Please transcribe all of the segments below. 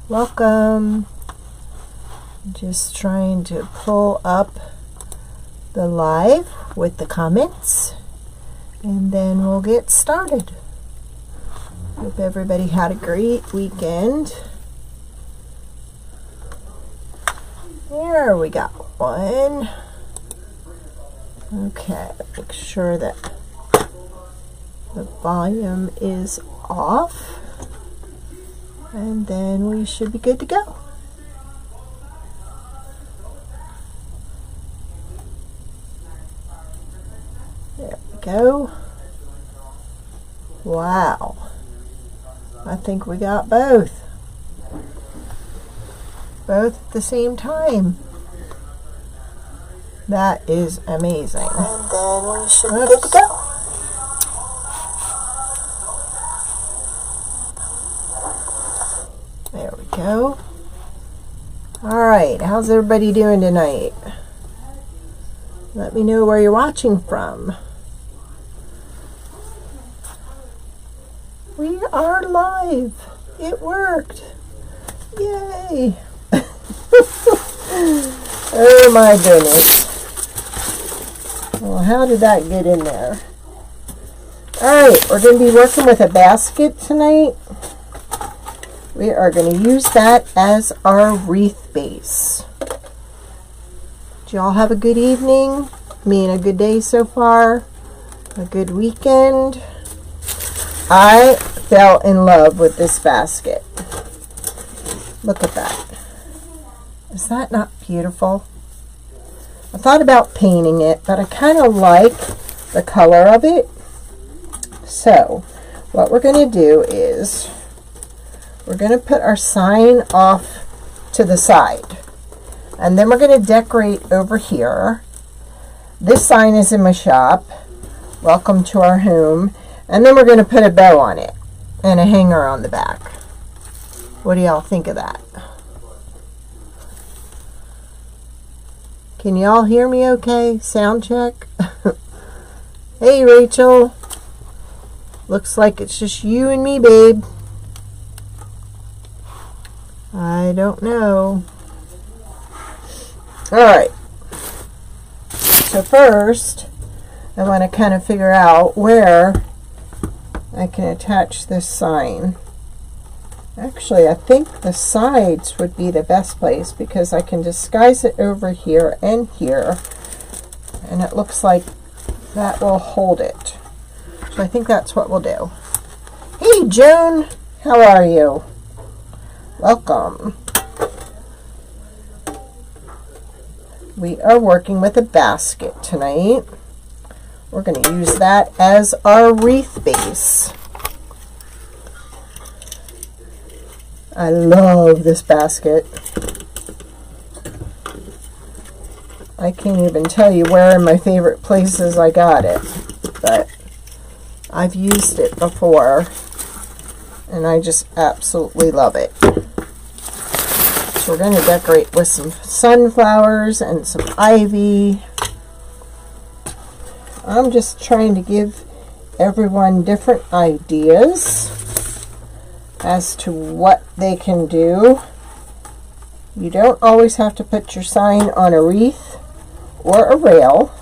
Welcome. Just trying to pull up the live with the comments, and then we'll get started. Hope everybody had a great weekend. There we got one. Okay, make sure that the volume is off, and then we should be good to go. There we go. Wow. I think we got both. Both at the same time. That is amazing. And then we should be good to go. There we go. Alright, how's everybody doing tonight? Let me know where you're watching from. We are live. It worked. Yay. Oh my goodness. Well, how did that get in there? Alright, we're going to be working with a basket tonight. We are going to use that as our wreath base. Did y'all have a good evening? A good day so far? A good weekend? I fell in love with this basket. Look at that. Is that not beautiful? I thought about painting it, but I kind of like the color of it. So, what we're going to do is we're going to put our sign off to the side. And then we're going to decorate over here. This sign is in my shop. Welcome to our home. And then we're going to put a bow on it and a hanger on the back. What do y'all think of that? Can y'all hear me okay? Sound check. Hey, Rachel. Looks like it's just you and me, babe. I don't know. Alright. So first, I want to kind of figure out where I can attach this sign. Actually, I think the sides would be the best place because I can disguise it over here and here, and it looks like that will hold it. So I think that's what we'll do. Hey, Joan, how are you? Welcome. We are working with a basket tonight. We're going to use that as our wreath base. I love this basket. I can't even tell you where in my favorite places I got it, but I've used it before and I just absolutely love it. So we're going to decorate with some sunflowers and some ivy. I'm just trying to give everyone different ideas as to what they can do. You don't always have to put your sign on a wreath or a rail.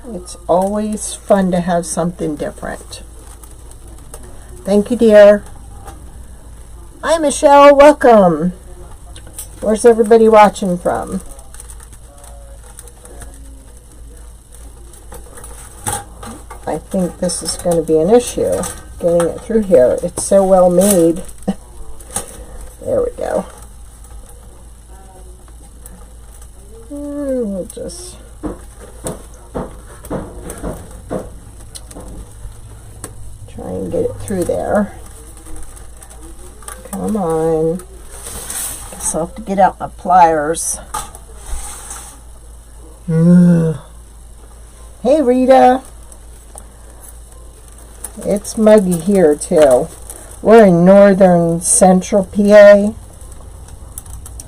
It's always fun to have something different. Thank you, dear. Hi, Michelle. Welcome. Where's everybody watching from? I think this is going to be an issue, getting it through here. It's so well made. There we go. We'll just try and get it through there. Come on. Guess I'll have to get out my pliers. Hey, Rita. It's muggy here too. We're in northern central PA,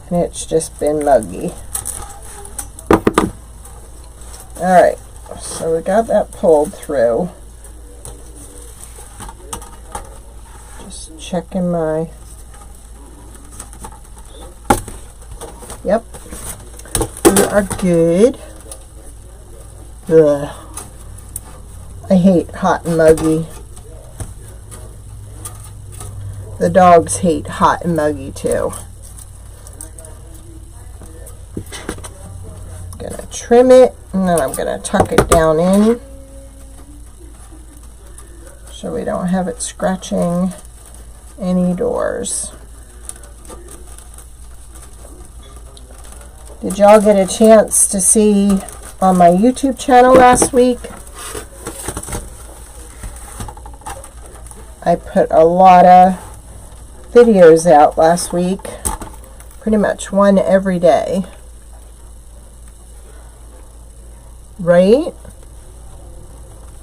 and it's just been muggy. Alright, so we got that pulled through. Just checking my Yep. We are good. Ugh. I hate hot and muggy. The dogs hate hot and muggy too. I'm gonna trim it and then I'm gonna tuck it down in so we don't have it scratching any doors. Did y'all get a chance to see on my YouTube channel last week? I put a lot of videos out last week, pretty much one every day. Right?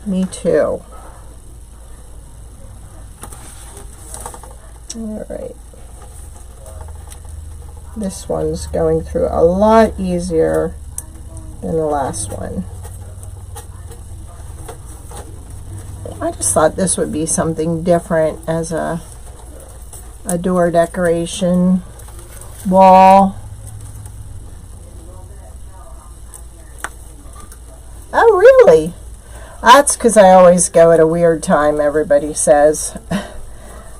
Me too. All right. This one's going through a lot easier than the last one. I just thought this would be something different as a door decoration wall. Oh, really? That's because I always go at a weird time, everybody says.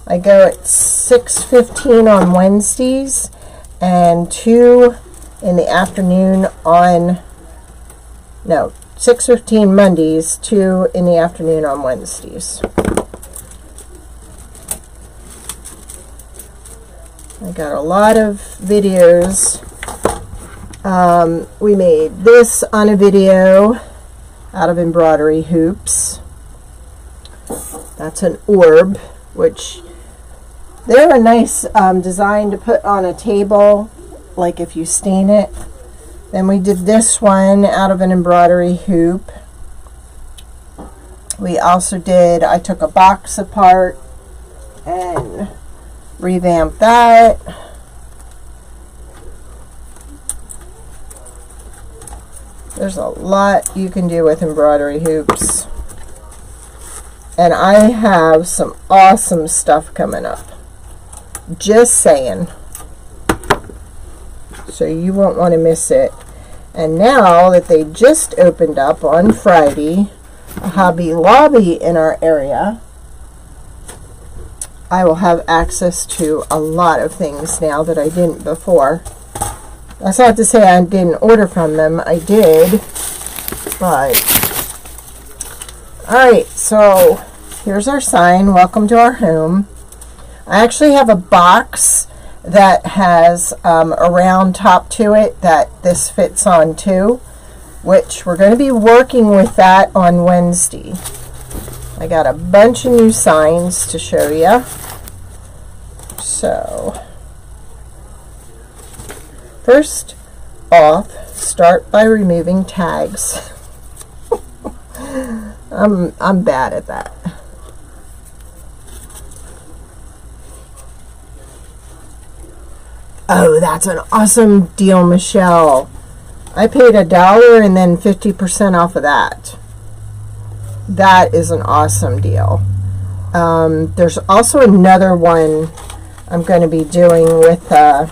I go at 6:15 on Wednesdays and 2 in the afternoon on, no, 6:15 Mondays, 2 in the afternoon on Wednesdays. I got a lot of videos. We made this on a video out of embroidery hoops. That's an orb, which they're a nice design to put on a table, like if you stain it. Then we did this one out of an embroidery hoop. We also did, I took a box apart and revamped that. There's a lot you can do with embroidery hoops. And I have some awesome stuff coming up. Just saying. So you won't want to miss it. And now that they just opened up on Friday, a Hobby Lobby in our area, I will have access to a lot of things now that I didn't before. That's not to say I didn't order from them. I did. But, alright, so here's our sign. Welcome to our home. I actually have a box that has a round top to it that this fits on too, which we're going to be working with that on Wednesday. I got a bunch of new signs to show you. So, first off, start by removing tags. I'm bad at that. Oh, that's an awesome deal, Michelle. I paid $1 and then 50% off of that. That is an awesome deal. There's also another one I'm going to be doing with an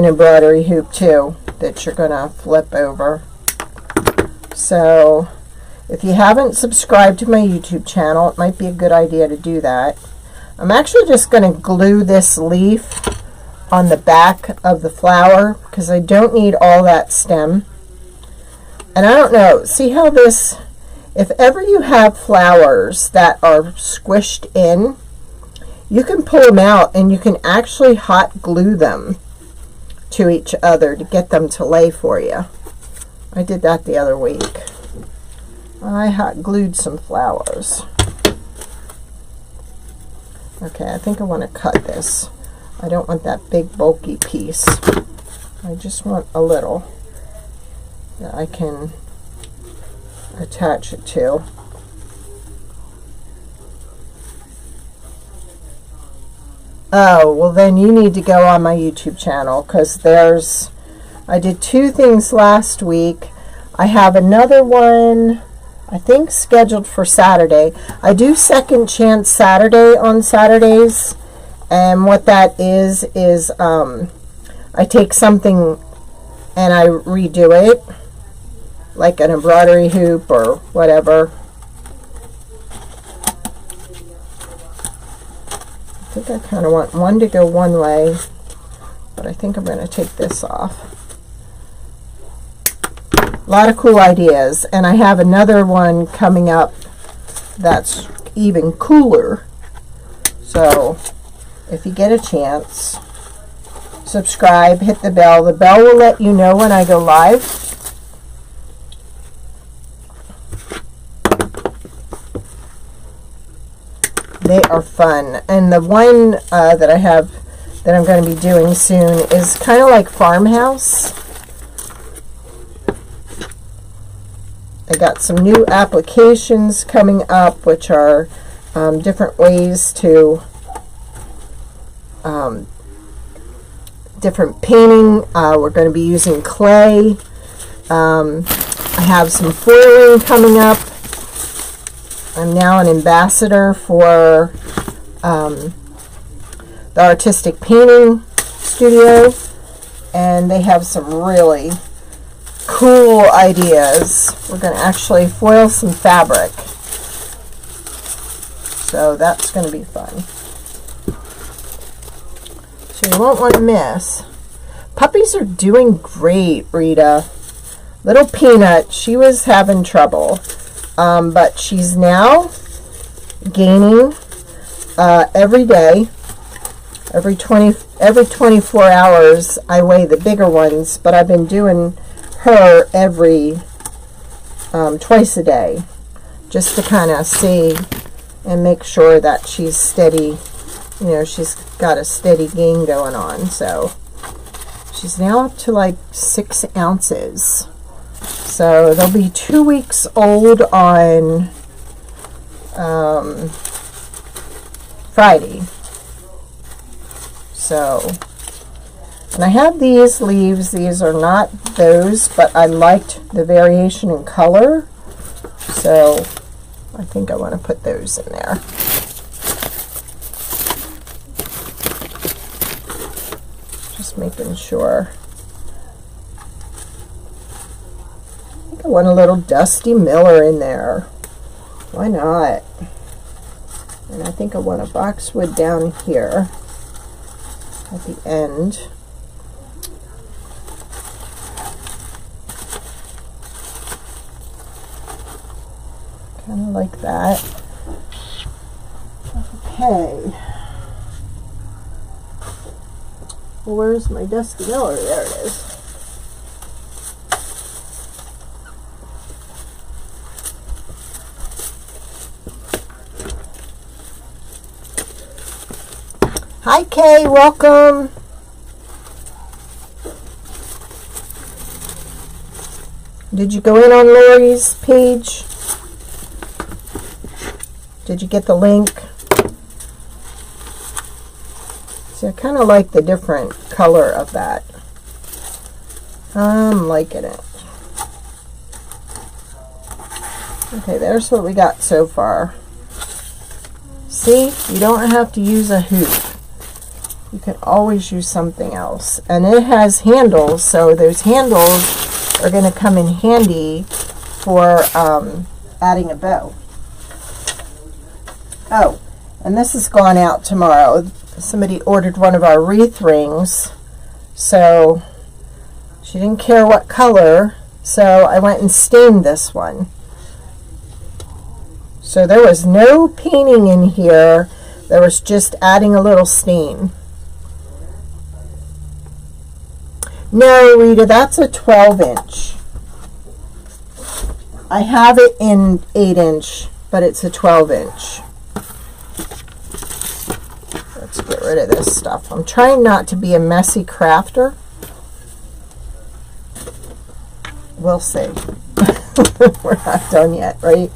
embroidery hoop too that you're going to flip over. So if you haven't subscribed to my YouTube channel, it might be a good idea to do that. I'm actually just going to glue this leaf on the back of the flower because I don't need all that stem. And I don't know, see how this, if ever you have flowers that are squished in, you can pull them out and you can actually hot glue them to each other to get them to lay for you. I did that the other week. I hot glued some flowers. Okay, I think I want to cut this. I don't want that big bulky piece. I just want a little that I can attach it to. Oh, well then you need to go on my YouTube channel because I did 2 things last week. I have another one I think scheduled for Saturday. I do Second Chance Saturday on Saturdays. And what that is I'm I take something and I redo it, like an embroidery hoop or whatever. I think I kind of want one to go one way, but I think I'm going to take this off. A lot of cool ideas, and I have another one coming up that's even cooler. So if you get a chance, subscribe, hit the bell. The bell will let you know when I go live. They are fun. And the one that I have that I'm going to be doing soon is kind of like farmhouse. I got some new applications coming up, which are different ways to different painting. We're going to be using clay. I have some foiling coming up. I'm now an ambassador for the Artistic Painting Studio, and they have some really cool ideas. We're going to actually foil some fabric, so that's going to be fun. So you won't want to miss. Puppies are doing great, Rita. Little Peanut, she was having trouble. But she's now gaining every day. Every 24 hours I weigh the bigger ones, but I've been doing her every twice a day, just to kind of see and make sure that she's steady. You know, she's got a steady gain going on. So she's now up to like 6 ounces. So they'll be 2 weeks old on Friday. So, and I have these leaves. These are not those, but I liked the variation in color. So I think I want to put those in there. Just making sure. I want a little Dusty Miller in there. Why not? And I think I want a boxwood down here at the end. Kind of like that. Okay. Well, where's my Dusty Miller? There it is. Hi, Kay. Welcome. Did you go in on Lori's page? Did you get the link? See, I kind of like the different color of that. I'm liking it. Okay, there's what we got so far. See, you don't have to use a hoop. You can always use something else. And it has handles, so those handles are going to come in handy for adding a bow. Oh, and this is going out tomorrow. Somebody ordered one of our wreath rings, so she didn't care what color, so I went and stained this one. So there was no painting in here. There was just adding a little stain. No, Rita, that's a 12-inch. I have it in 8-inch, but it's a 12-inch. Let's get rid of this stuff. I'm trying not to be a messy crafter. We'll see. We're not done yet, right?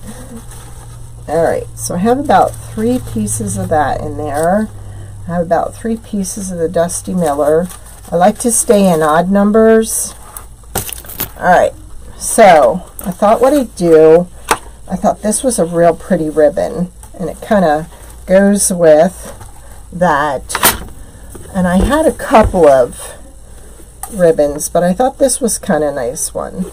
Alright, so I have about 3 pieces of that in there. I have about 3 pieces of the Dusty Miller. I like to stay in odd numbers. Alright, so I thought what I'd do, I thought this was a real pretty ribbon, and it kind of goes with that. And I had a couple of ribbons, but I thought this was kind of a nice one.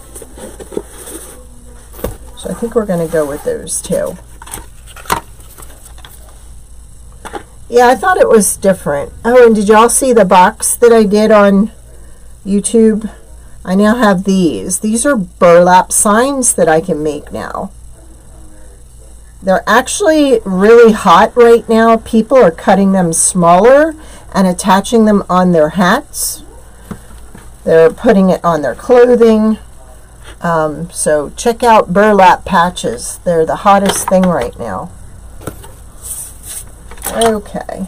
So I think we're going to go with those too. Yeah, I thought it was different. Oh, and did y'all see the box that I did on YouTube? I now have these. These are burlap signs that I can make now. They're actually really hot right now. People are cutting them smaller and attaching them on their hats. They're putting it on their clothing. So check out burlap patches. They're the hottest thing right now. Okay.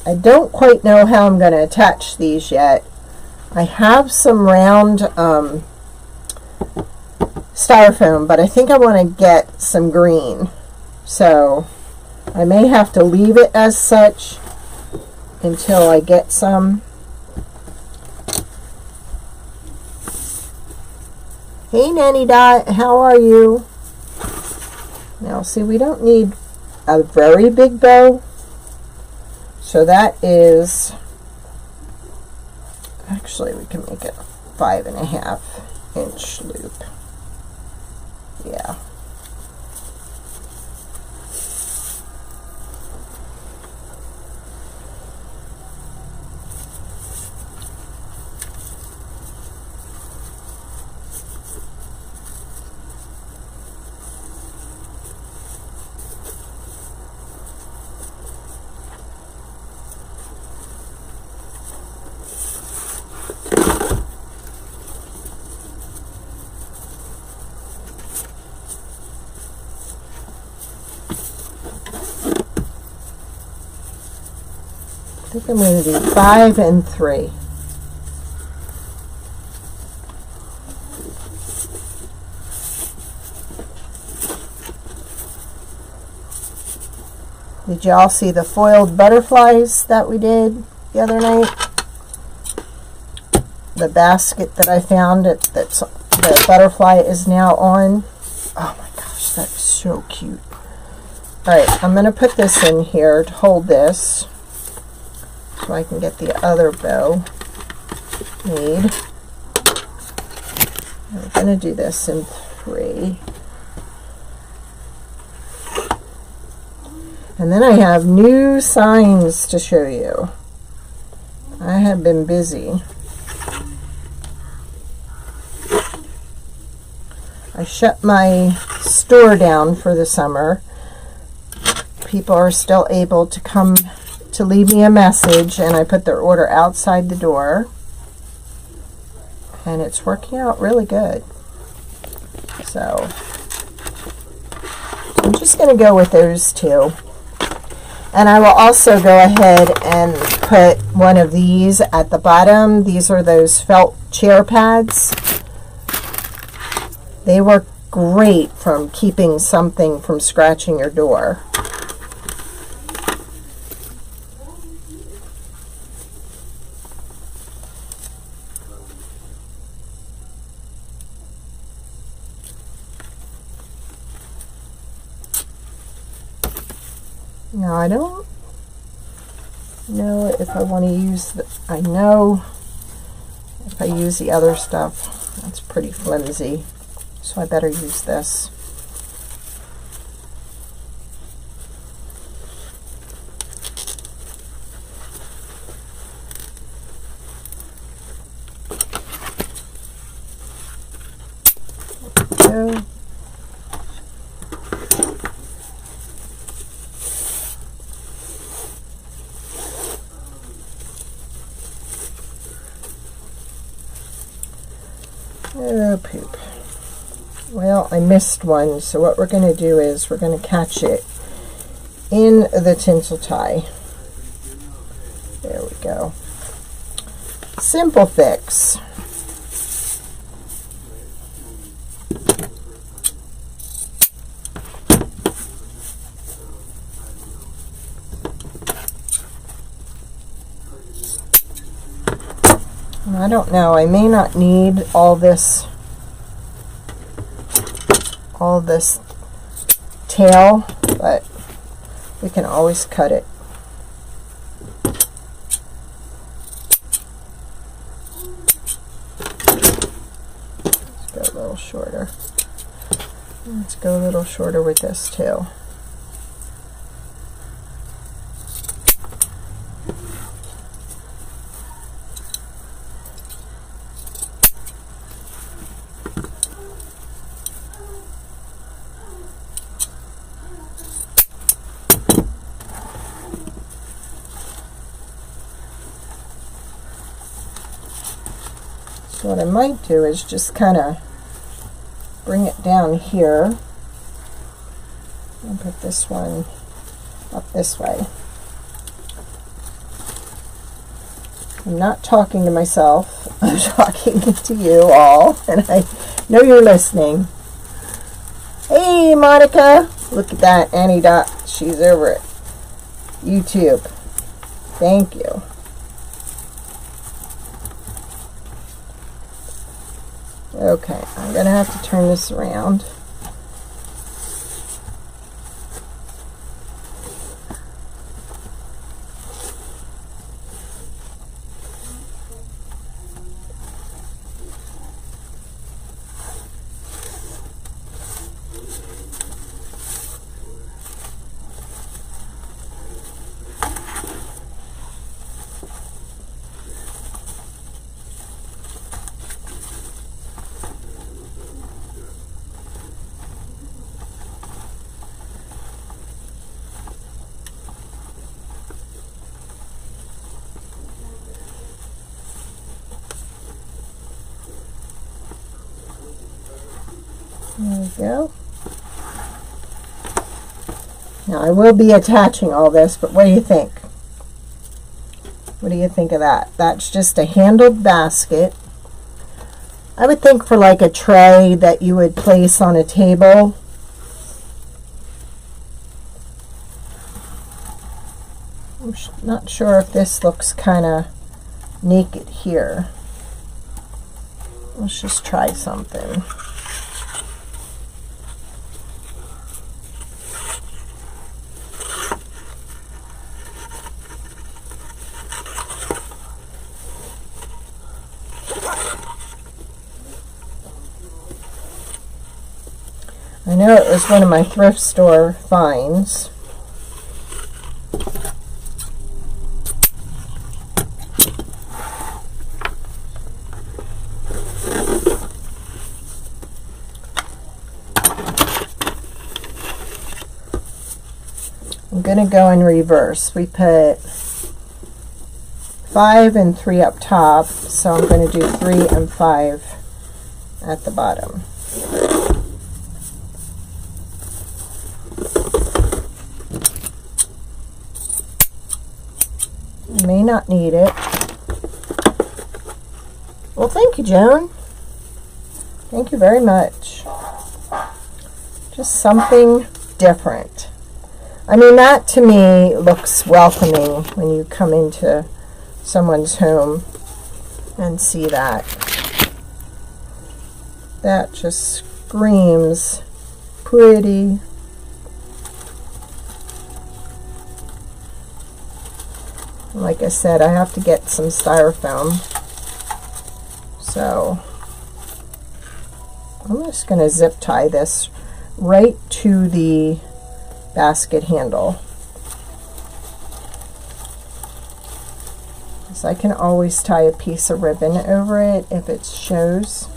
I don't quite know how I'm going to attach these yet. I have some round styrofoam, but I think I want to get some green. So I may have to leave it as such until I get some. Hey Nanny Dot, how are you? Now see, we don't need a very big bow. So that is, actually we can make it 5.5 inch loop. Yeah. I think I'm going to do 5 and 3. Did y'all see the foiled butterflies that we did the other night? The basket that I found, that's the butterfly is now on. Oh my gosh, that's so cute. Alright, I'm going to put this in here to hold this, so I can get the other bow made. I'm going to do this in 3. And then I have new signs to show you. I have been busy. I shut my store down for the summer. People are still able to come to leave me a message, and I put their order outside the door, and it's working out really good. So I'm just going to go with those two, and I will also go ahead and put one of these at the bottom. These are those felt chair pads. They work great from keeping something from scratching your door. Now I don't know if I want to use the, I know if I use the other stuff, that's pretty flimsy, so I better use this. There we go. Oh, poop. Well, I missed one, so what we're going to do is we're going to catch it in the tinsel tie. There we go. Simple fix. I don't know, I may not need all this tail, but we can always cut it. go a little shorter with this too. So what I might do is just kind of bring it down here and put this one up this way. I'm not talking to myself, I'm talking to you all, and I know you're listening. Hey Monica, look at that, Annie Dot, she's over at YouTube. Thank you. Okay, I'm going to have to turn this around. There we go. Now I will be attaching all this, but what do you think? What do you think of that? That's just a handled basket. I would think for like a tray that you would place on a table. I'm not sure if this looks kind of naked here. Let's just try something. I know it was one of my thrift store finds. I'm going to go in reverse. We put 5 and 3 up top, so I'm going to do 3 and 5 at the bottom. You may not need it. Well, thank you, Joan. Thank you very much. Just something different. I mean, that to me looks welcoming when you come into someone's home and see that. That just screams pretty. Like I said, I have to get some styrofoam. So I'm just going to zip tie this right to the basket handle. So I can always tie a piece of ribbon over it if it shows.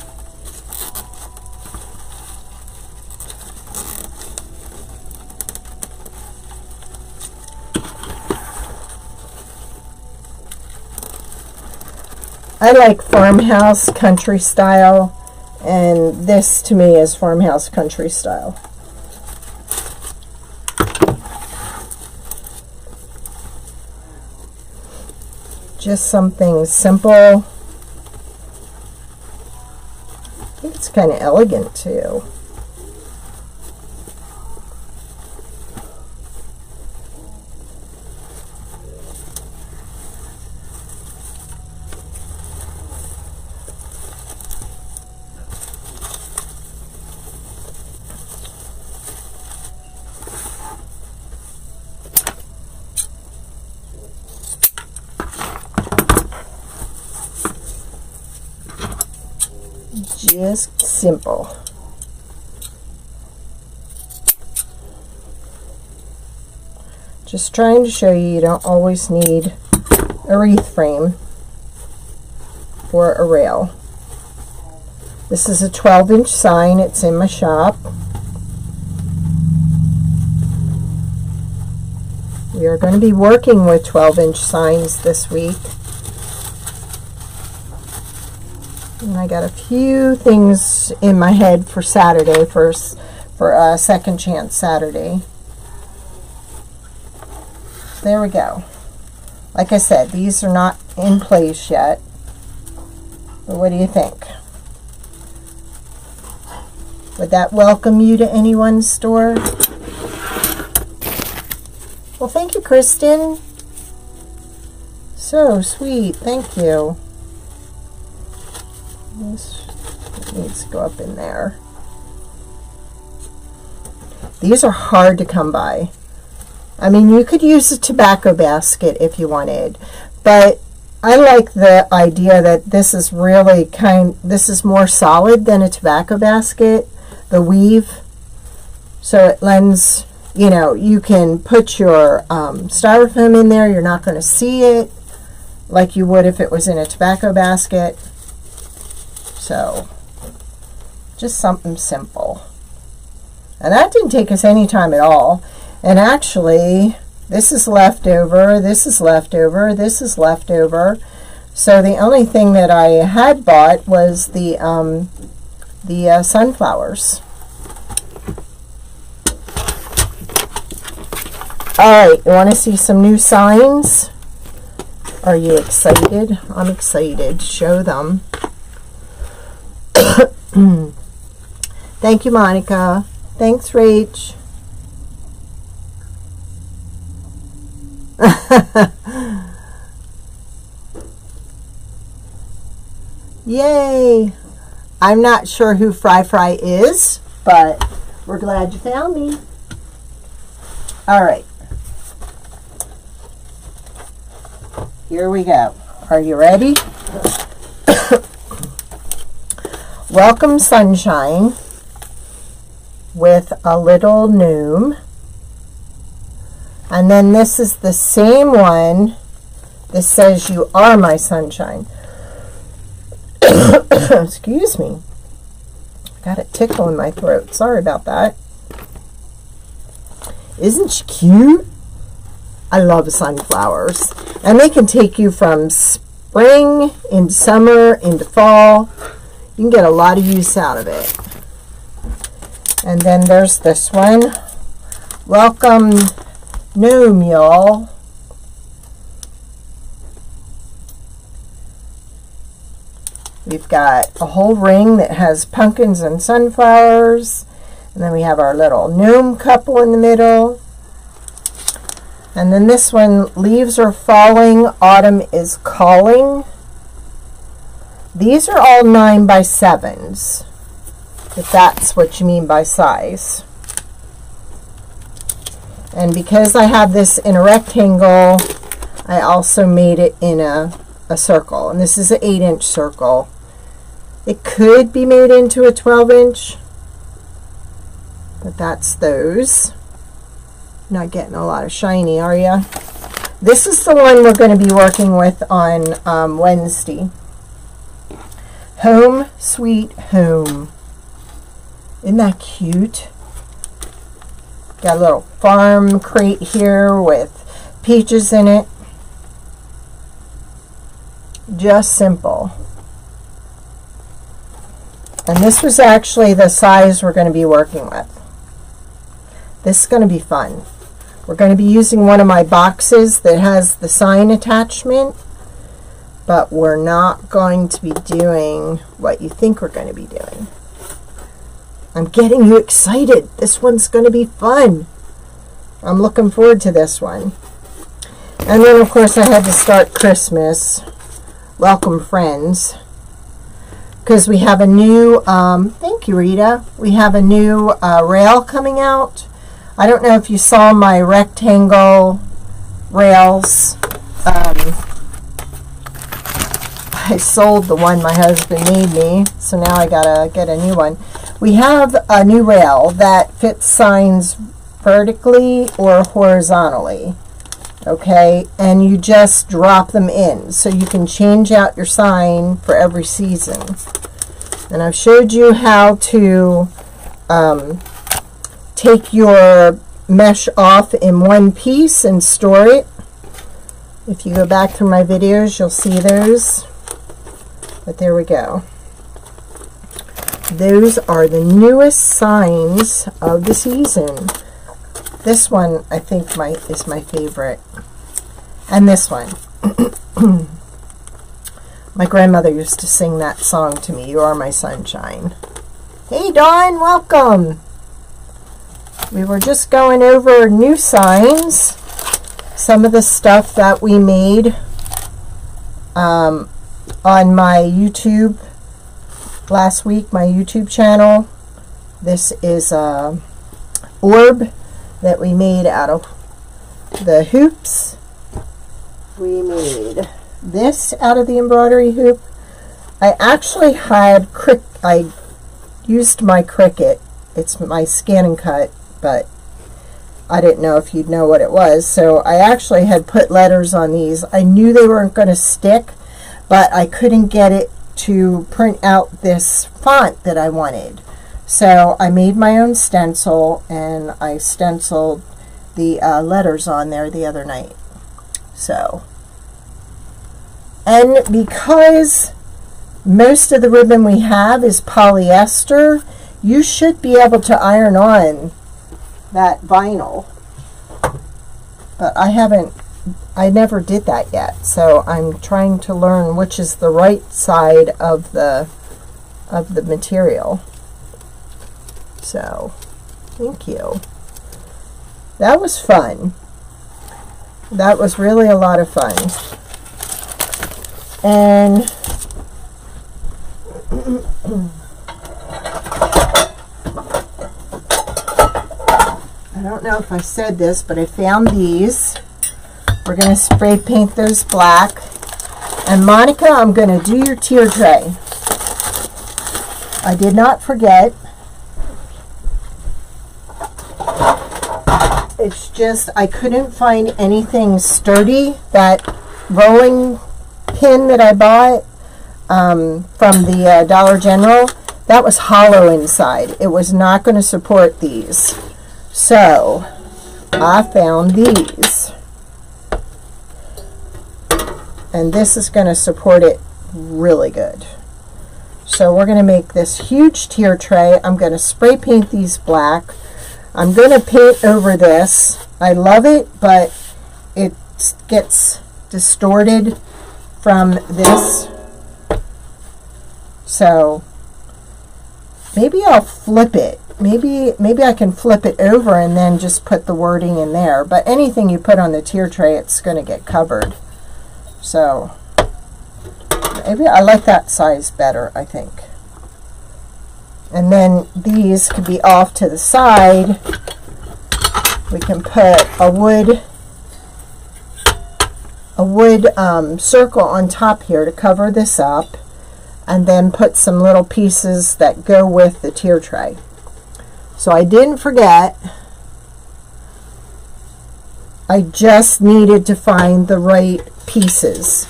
I like farmhouse country style, and this to me is farmhouse country style. Just something simple. I think it's kind of elegant too. Just simple. Just trying to show you don't always need a wreath frame for a rail. This is a 12-inch sign. It's in my shop. We are going to be working with 12-inch signs this week. And I got a few things in my head for Saturday, for Second Chance Saturday. There we go. Like I said, these are not in place yet. But what do you think? Would that welcome you to anyone's store? Well, thank you, Kristen. So sweet. Thank you. This needs to go up in there. These are hard to come by. I mean, you could use a tobacco basket if you wanted, but I like the idea that this is really this is more solid than a tobacco basket, the weave. So it lends, you know, you can put your styrofoam in there. You're not going to see it like you would if it was in a tobacco basket. So just something simple. And that didn't take us any time at all. And actually, this is leftover, this is leftover, this is leftover. So the only thing that I had bought was the sunflowers. All right, you want to see some new signs? Are you excited? I'm excited. Show them. Thank you, Monica. Thanks, Rach. Yay! I'm not sure who Fry is, but we're glad you found me. All right. Here we go. Are you ready? Welcome Sunshine with a little gnome. And then this is the same one. This says, "You are my sunshine." Excuse me. Got a tickle in my throat. Sorry about that. Isn't she cute? I love sunflowers. And they can take you from spring into summer into fall. You can get a lot of use out of it. And then there's this one. Welcome Gnome, y'all. We've got a whole ring that has pumpkins and sunflowers. And then we have our little gnome couple in the middle. And then this one, leaves are falling, autumn is calling. These are all 9x7s, if that's what you mean by size. And because I have this in a rectangle, I also made it in a circle. And this is an 8-inch circle. It could be made into a 12-inch, but that's those. Not getting a lot of shiny, are you? This is the one we're going to be working with on Wednesday. Home Sweet Home. Isn't that cute? Got a little farm crate here with peaches in it. Just simple. And this was actually the size we're going to be working with. This is going to be fun. We're going to be using one of my boxes that has the sign attachment, but we're not going to be doing what you think we're going to be doing. I'm getting you excited. This one's going to be fun. I'm looking forward to this one. And then, of course, I had to start Christmas. Welcome, friends. Because we have a new, thank you, Rita. We have a new rail coming out. I don't know if you saw my rectangle rails. I sold the one my husband made me, so now I gotta get a new one. We have a new rail that fits signs vertically or horizontally. Okay, and you just drop them in so you can change out your sign for every season. And I've showed you how to take your mesh off in one piece and store it. If you go back through my videos, you'll see those. But there we go. Those are the newest signs of the season. This one, I think, is my favorite. And this one. My grandmother used to sing that song to me, "You Are My Sunshine." Hey, Dawn, welcome. We were just going over new signs. Some of the stuff that we made on my YouTube last week, my YouTube channel. This is a orb that we made out of the hoops. We made this out of the embroidery hoop. I actually had I used my Cricut. It's my scan and cut, but I didn't know if you'd know what it was, so I actually had put letters on these. I knew they weren't going to stick, but I couldn't get it to print out this font that I wanted. So I made my own stencil, and I stenciled the letters on there the other night. So, and because most of the ribbon we have is polyester, you should be able to iron on that vinyl. But I never did that yet, so I'm trying to learn which is the right side of the material. So, thank you. That was fun. That was really a lot of fun. And I don't know if I said this, but I found these. We're going to spray paint those black. And Monica, I'm going to do your tier tray. I did not forget. It's just I couldn't find anything sturdy. That rolling pin that I bought from the Dollar General, that was hollow inside. It was not going to support these. So I found these. And this is going to support it really good. So we're going to make this huge tier tray. I'm going to spray paint these black. I'm going to paint over this. I love it, but it gets distorted from this. So maybe I'll flip it. Maybe I can flip it over and then just put the wording in there. But anything you put on the tier tray, it's going to get covered. So maybe I like that size better, I think. And then these could be off to the side. We can put a wood circle on top here to cover this up, and then put some little pieces that go with the tier tray. So I didn't forget. I just needed to find the right pieces,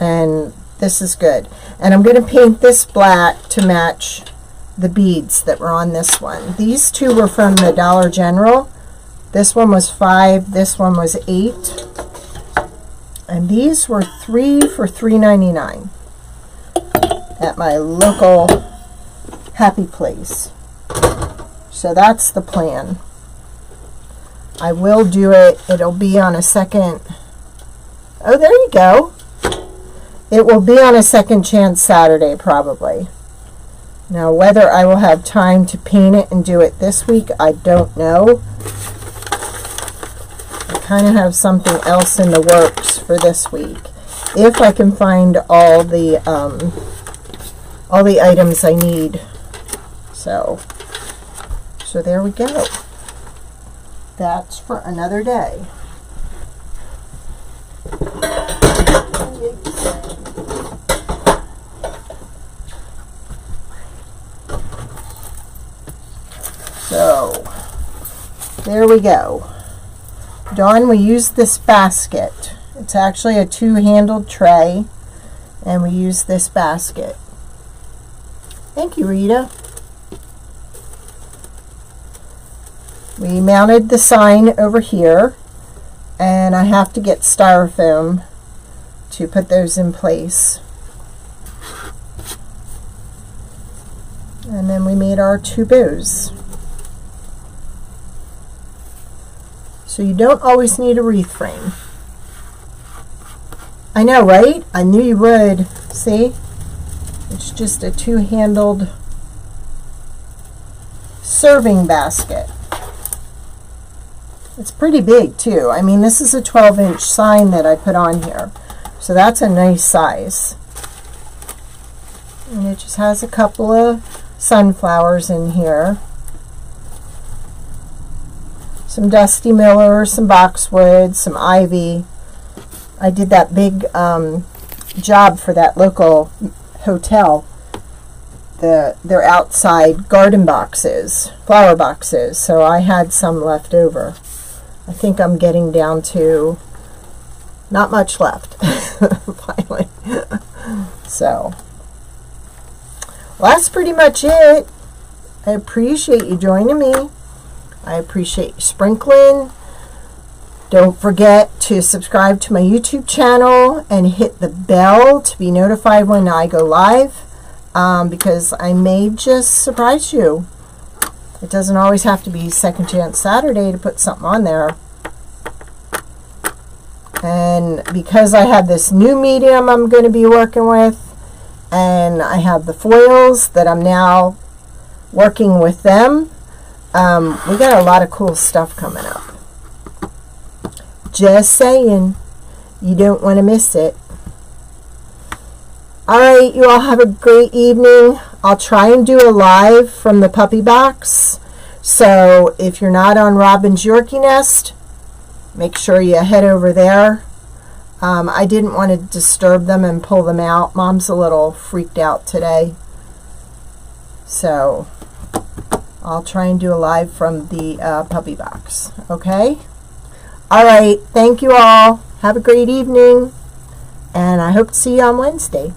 and this is good. And I'm going to paint this black to match the beads that were on this one. These two were from the Dollar General. This one was $5, this one was $8, and these were 3 for $3.99 at my local Happy Place. So that's the plan. I will do it. It'll be on a second. Oh, there you go. It will be on a second chance Saturday, probably. Now, whether I will have time to paint it and do it this week, I don't know. I kind of have something else in the works for this week. If I can find all the items I need. So there we go. That's for another day. So there we go. Dawn, we use this basket. It's actually a two-handled tray, and we use this basket. Thank you, Rita. We mounted the sign over here, and I have to get styrofoam to put those in place. And then we made our two bows. So you don't always need a wreath frame. I know, right? I knew you would. See? It's just a two-handled serving basket. It's pretty big too. I mean, this is a 12-inch sign that I put on here. So that's a nice size. And it just has a couple of sunflowers in here. Some Dusty Miller, some boxwood, some ivy. I did that big job for that local hotel. Their outside garden boxes, flower boxes. So I had some left over. I think I'm getting down to not much left, finally. So, well, that's pretty much it. I appreciate you joining me. I appreciate you sprinkling. Don't forget to subscribe to my YouTube channel and hit the bell to be notified when I go live, because I may just surprise you. It doesn't always have to be Second Chance Saturday to put something on there. And because I have this new medium I'm going to be working with, and I have the foils that I'm now working with them, we got a lot of cool stuff coming up. Just saying, you don't want to miss it. Alright, you all have a great evening. I'll try and do a live from the puppy box. So if you're not on Robin's Yorkie Nest, make sure you head over there. I didn't want to disturb them and pull them out. Mom's a little freaked out today. So I'll try and do a live from the puppy box. Okay? Alright, thank you all. Have a great evening. And I hope to see you on Wednesday.